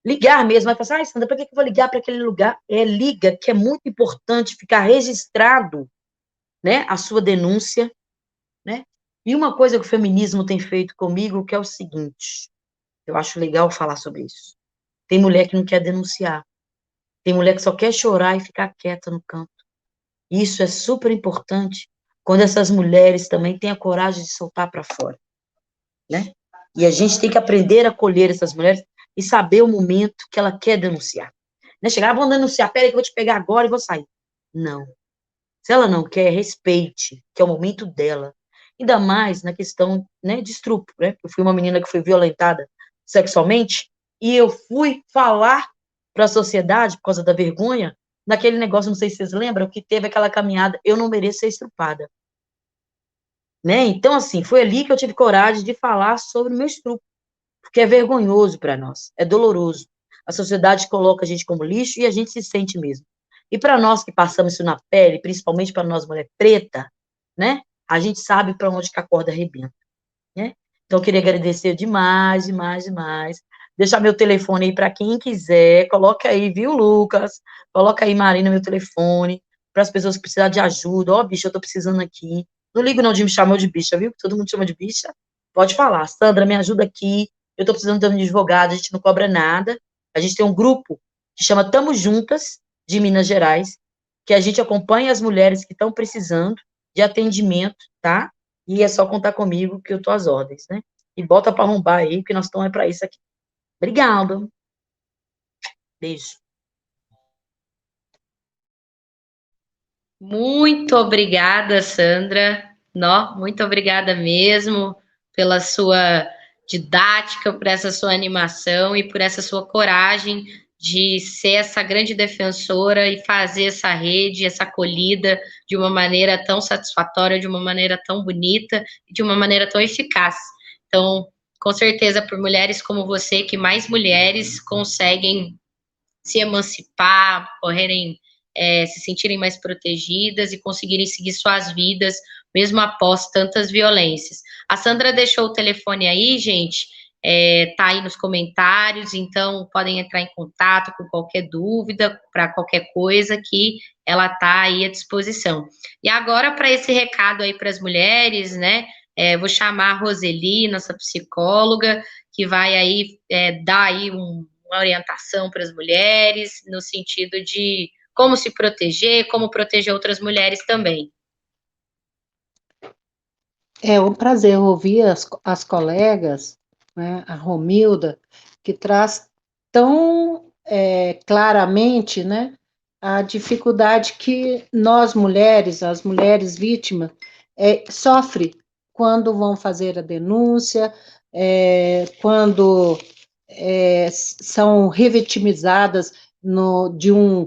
ligar mesmo. Vai falar, Sandra, para que eu vou ligar para aquele lugar? Liga, que é muito importante ficar registrado, né? A sua denúncia, né? E uma coisa que o feminismo tem feito comigo, que é o seguinte, eu acho legal falar sobre isso. Tem mulher que não quer denunciar. Tem mulher que só quer chorar e ficar quieta no canto. Isso é super importante quando essas mulheres também têm a coragem de soltar para fora, né? E a gente tem que aprender a acolher essas mulheres e saber o momento que ela quer denunciar. Não é chegar, vou denunciar, peraí que eu vou te pegar agora e vou sair. Não. Se ela não quer, respeite, que é o momento dela. Ainda mais na questão, né, de estupro, né? Eu fui uma menina que foi violentada sexualmente e eu fui falar para a sociedade, por causa da vergonha, naquele negócio, não sei se vocês lembram, que teve aquela caminhada, eu não mereço ser estrupada. Né? Então, assim, foi ali que eu tive coragem de falar sobre o meu estupro, porque é vergonhoso para nós, é doloroso. A sociedade coloca a gente como lixo e a gente se sente mesmo. E para nós que passamos isso na pele, principalmente para nós mulher preta, né? A gente sabe para onde que a corda arrebenta, né? Então, eu queria agradecer demais, demais, demais. Deixar meu telefone aí para quem quiser. Coloca aí, viu, Lucas? Coloca aí, Marina, meu telefone, para as pessoas que precisarem de ajuda. Ó, bicha, eu tô precisando aqui. Não ligo não de me chamar de bicha, viu? Todo mundo chama de bicha. Pode falar. Sandra, me ajuda aqui. Eu tô precisando de um advogado, a gente não cobra nada. A gente tem um grupo que chama Tamo Juntas, de Minas Gerais, que a gente acompanha as mulheres que estão precisando de atendimento, tá? E é só contar comigo que eu tô às ordens, né? E bota para arrombar aí, que nós estamos é para isso aqui. Obrigada. Beijo. Muito obrigada, Sandra. Muito obrigada mesmo pela sua didática, por essa sua animação e por essa sua coragem de ser essa grande defensora e fazer essa rede, essa acolhida de uma maneira tão satisfatória, de uma maneira tão bonita e de uma maneira tão eficaz. Então, com certeza, por mulheres como você, que mais mulheres conseguem se emancipar, correrem, se sentirem mais protegidas e conseguirem seguir suas vidas, mesmo após tantas violências. A Sandra deixou o telefone aí, gente, tá aí nos comentários, então podem entrar em contato com qualquer dúvida, para qualquer coisa que ela tá aí à disposição. E agora, para esse recado aí para as mulheres, né, vou chamar a Roseli, nossa psicóloga, que vai aí dar aí uma orientação para as mulheres, no sentido de como se proteger, como proteger outras mulheres também. É um prazer ouvir as colegas, né, a Romilda, que traz tão claramente, né, a dificuldade que nós mulheres, as mulheres vítimas, sofrem quando vão fazer a denúncia, quando são revitimizadas no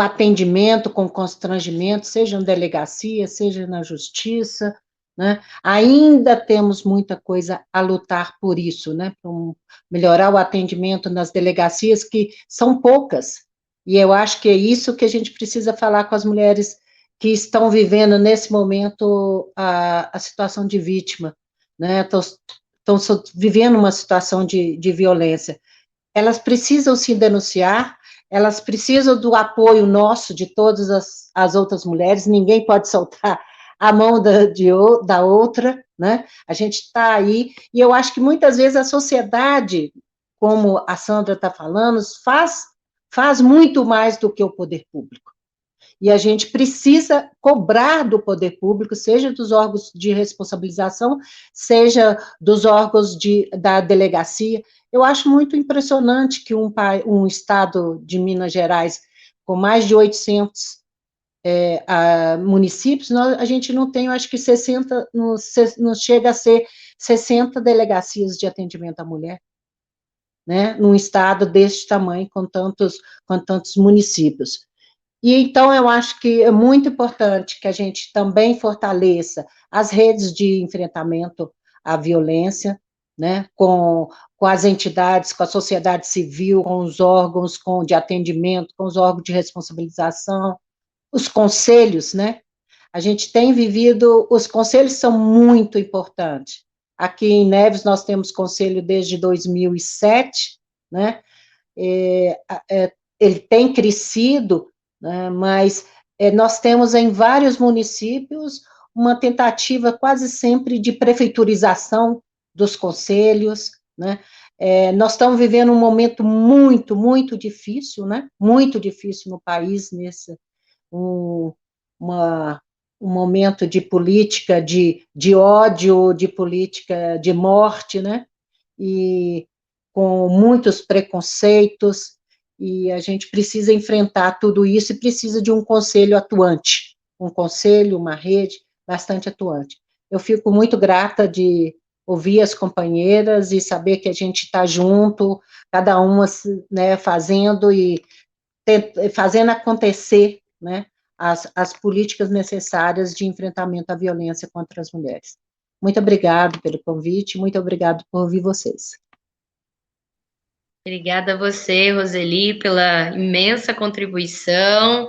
atendimento com constrangimento, seja na delegacia, seja na justiça, né? Ainda temos muita coisa a lutar por isso, né? Para melhorar o atendimento nas delegacias, que são poucas, e eu acho que é isso que a gente precisa falar com as mulheres que estão vivendo nesse momento a situação de vítima, né? Estão vivendo uma situação de violência. Elas precisam se denunciar, elas precisam do apoio nosso, de todas as outras mulheres, ninguém pode soltar a mão da outra, né? A gente está aí, e eu acho que muitas vezes a sociedade, como a Sandra está falando, faz muito mais do que o poder público. E a gente precisa cobrar do poder público, seja dos órgãos de responsabilização, seja dos órgãos da delegacia. Eu acho muito impressionante que um estado de Minas Gerais, com mais de 800 municípios, a gente não tem, eu acho que 60, não chega a ser 60 delegacias de atendimento à mulher, né, num estado deste tamanho, com tantos municípios. E então eu acho que é muito importante que a gente também fortaleça as redes de enfrentamento à violência, né, com as entidades, com a sociedade civil, com os órgãos de atendimento, com os órgãos de responsabilização, os conselhos, né? A gente tem vivido, os conselhos são muito importantes. Aqui em Neves nós temos conselho desde 2007, né? Ele tem crescido, né? Mas nós temos em vários municípios uma tentativa quase sempre de prefeiturização dos conselhos, né? Nós estamos vivendo um momento muito, muito difícil, né? Muito difícil no país, um, um momento de política de ódio, de política de morte, né? E com muitos preconceitos, e a gente precisa enfrentar tudo isso e precisa de um conselho atuante, um conselho, uma rede bastante atuante. Eu fico muito grata de ouvir as companheiras e saber que a gente está junto, cada uma, né, fazendo acontecer, né, as políticas necessárias de enfrentamento à violência contra as mulheres. Muito obrigado pelo convite, muito obrigado por ouvir vocês. Obrigada a você, Roseli, pela imensa contribuição.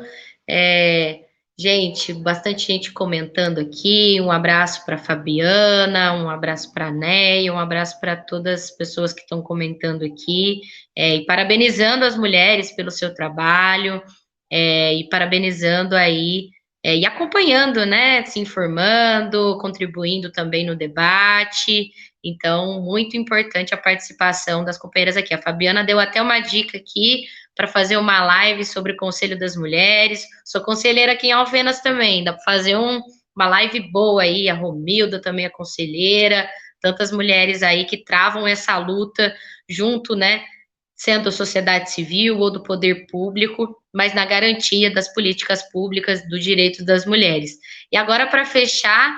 Gente, bastante gente comentando aqui. Um abraço para a Fabiana, um abraço para a Neia, um abraço para todas as pessoas que estão comentando aqui. E parabenizando as mulheres pelo seu trabalho, e parabenizando aí, e acompanhando, né? Se informando, contribuindo também no debate. Então, muito importante a participação das companheiras aqui. A Fabiana deu até uma dica aqui para fazer uma live sobre o Conselho das Mulheres. Sou conselheira aqui em Alfenas também, dá para fazer uma live boa aí. A Romilda também é conselheira, tantas mulheres aí que travam essa luta junto, né? Sendo sociedade civil ou do poder público, mas na garantia das políticas públicas dos direitos das mulheres. E agora, para fechar,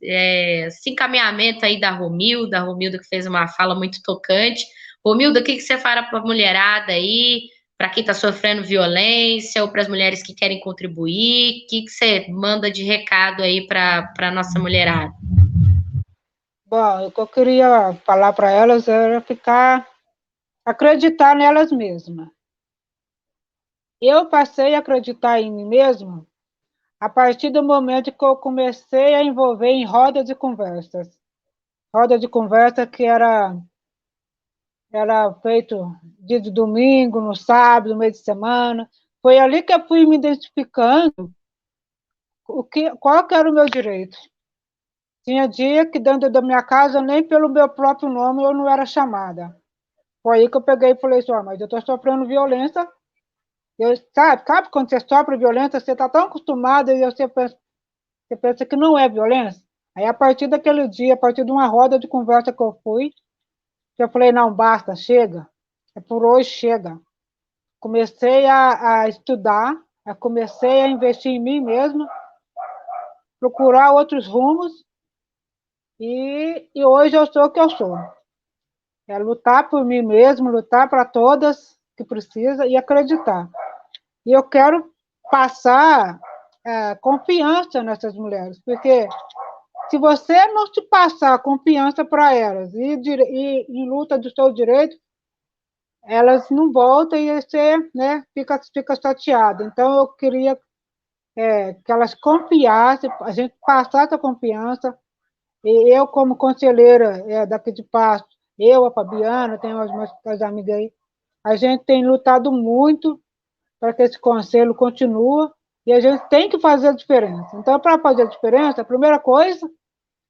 esse encaminhamento aí da Romilda que fez uma fala muito tocante. Romilda, o que você fala para a mulherada aí, para quem está sofrendo violência, ou para as mulheres que querem contribuir? O que você manda de recado aí para a nossa mulherada? Bom, o que eu queria falar para elas era acreditar nelas mesmas. Eu passei a acreditar em mim mesma a partir do momento que eu comecei a envolver em rodas de conversas. Roda de conversa que era feito dia de domingo, no sábado, no meio de semana. Foi ali que eu fui me identificando qual que era o meu direito. Tinha dia que dentro da minha casa, nem pelo meu próprio nome, eu não era chamada. Foi aí que eu peguei e falei assim, mas eu estou sofrendo violência. Sabe quando você sofre violência, você está tão acostumado e você pensa que não é violência? Aí, a partir daquele dia, a partir de uma roda de conversa que eu fui, que eu falei, não, basta, chega. É por hoje, chega. Comecei a estudar, comecei a investir em mim mesma, procurar outros rumos, e hoje eu sou o que eu sou. É lutar por mim mesmo, lutar para todas que precisa e acreditar. E eu quero passar confiança nessas mulheres, porque se você não te passar confiança para elas e em luta do seu direito, elas não voltam e você, né, fica chateada. Então, eu queria que elas confiassem, a gente passasse a confiança. E eu, como conselheira daqui de Pasto, eu, a Fabiana, tenho as amigas aí, a gente tem lutado muito para que esse conselho continue, e a gente tem que fazer a diferença. Então, para fazer a diferença, a primeira coisa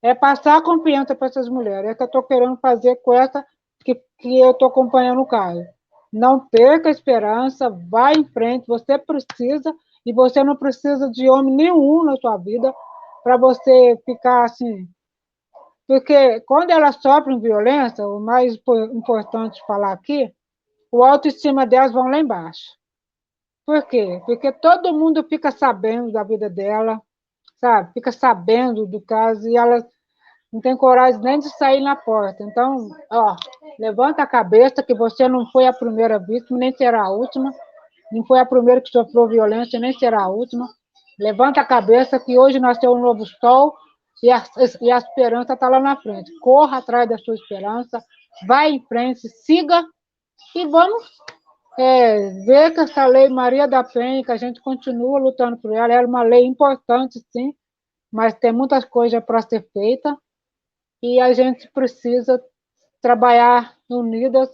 é passar a confiança para essas mulheres. É que eu estou querendo fazer com essa que eu estou acompanhando o caso. Não perca a esperança, vá em frente, você precisa, e você não precisa de homem nenhum na sua vida para você ficar assim. Porque quando elas sofrem violência, o mais importante falar aqui, o autoestima delas vão lá embaixo. Por quê? Porque todo mundo fica sabendo da vida dela, sabe? Fica sabendo do caso e elas não tem coragem nem de sair na porta. Então, ó, levanta a cabeça que você não foi a primeira vítima, nem será a última. Não foi a primeira que sofreu violência, nem será a última. Levanta a cabeça que hoje nasceu um novo sol e a esperança está lá na frente. Corra atrás da sua esperança, vai em frente, siga e vamos ver que essa lei Maria da Penha, que a gente continua lutando por ela, é uma lei importante, sim, mas tem muitas coisas para ser feita e a gente precisa trabalhar unidas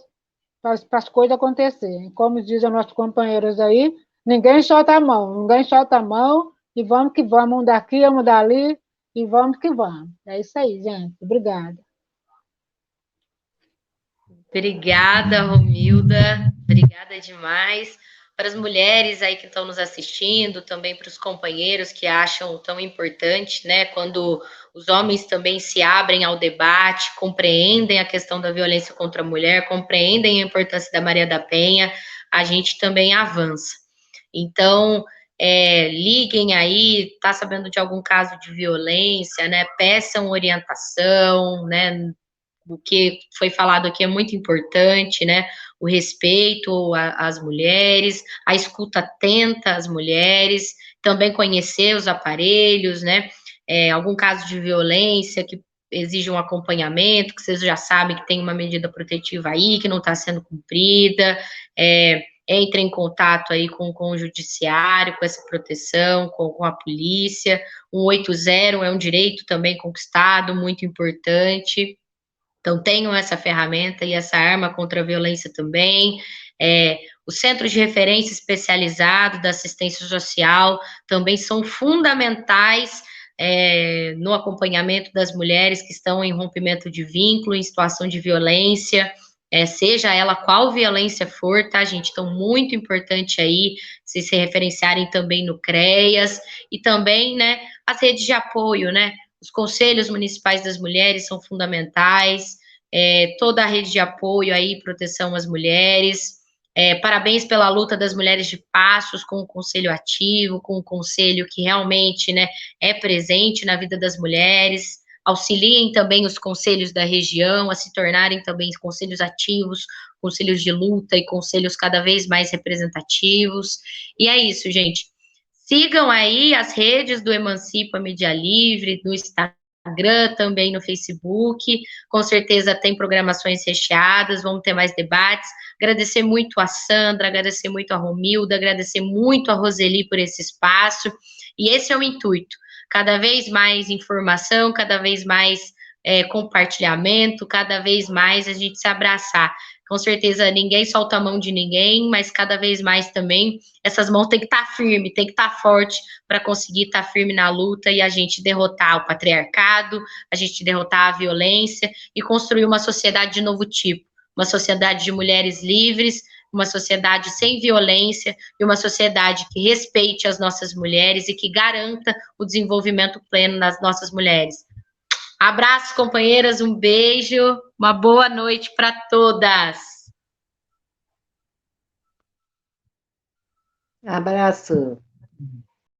para as coisas acontecerem. Como dizem nossos companheiros aí, ninguém solta a mão, e vamos que vamos, um daqui, um dali, e vamos que vamos. É isso aí, gente. Obrigada. Obrigada, Romilda. Obrigada demais. Para as mulheres aí que estão nos assistindo, também para os companheiros que acham tão importante, né? Quando os homens também se abrem ao debate, compreendem a questão da violência contra a mulher, compreendem a importância da Maria da Penha, a gente também avança. Então, liguem aí, tá sabendo de algum caso de violência, né? Peçam orientação, né? O que foi falado aqui é muito importante, né? O respeito às mulheres, a escuta atenta às mulheres, também conhecer os aparelhos, né? Algum caso de violência que exige um acompanhamento, que vocês já sabem que tem uma medida protetiva aí que não está sendo cumprida, entre em contato aí com o judiciário, com essa proteção, com a polícia. 180 é um direito também conquistado, muito importante. Então, tenham essa ferramenta e essa arma contra a violência também. Os centros de referência especializado da assistência social também são fundamentais no acompanhamento das mulheres que estão em rompimento de vínculo, em situação de violência, seja ela qual violência for, tá, gente? Então, muito importante aí se referenciarem também no CREAS e também, né, as redes de apoio, né? Os conselhos municipais das mulheres são fundamentais, toda a rede de apoio aí, proteção às mulheres. Parabéns pela luta das mulheres de Passos, com o conselho ativo, com o conselho que realmente, né, é presente na vida das mulheres. Auxiliem também os conselhos da região a se tornarem também conselhos ativos, conselhos de luta e conselhos cada vez mais representativos. E é isso, gente. Sigam aí as redes do Emancipa Mídia Livre, no Instagram, também no Facebook. Com certeza tem programações recheadas, vamos ter mais debates. Agradecer muito a Sandra, agradecer muito a Romilda, agradecer muito a Roseli por esse espaço. E esse é o intuito: cada vez mais informação, cada vez mais compartilhamento, cada vez mais a gente se abraçar. Com certeza ninguém solta a mão de ninguém, mas cada vez mais também essas mãos têm que estar firme, tem que estar forte para conseguir estar firme na luta e a gente derrotar o patriarcado, a gente derrotar a violência e construir uma sociedade de novo tipo, uma sociedade de mulheres livres, uma sociedade sem violência e uma sociedade que respeite as nossas mulheres e que garanta o desenvolvimento pleno das nossas mulheres. Abraço, companheiras, um beijo, uma boa noite para todas. Abraço.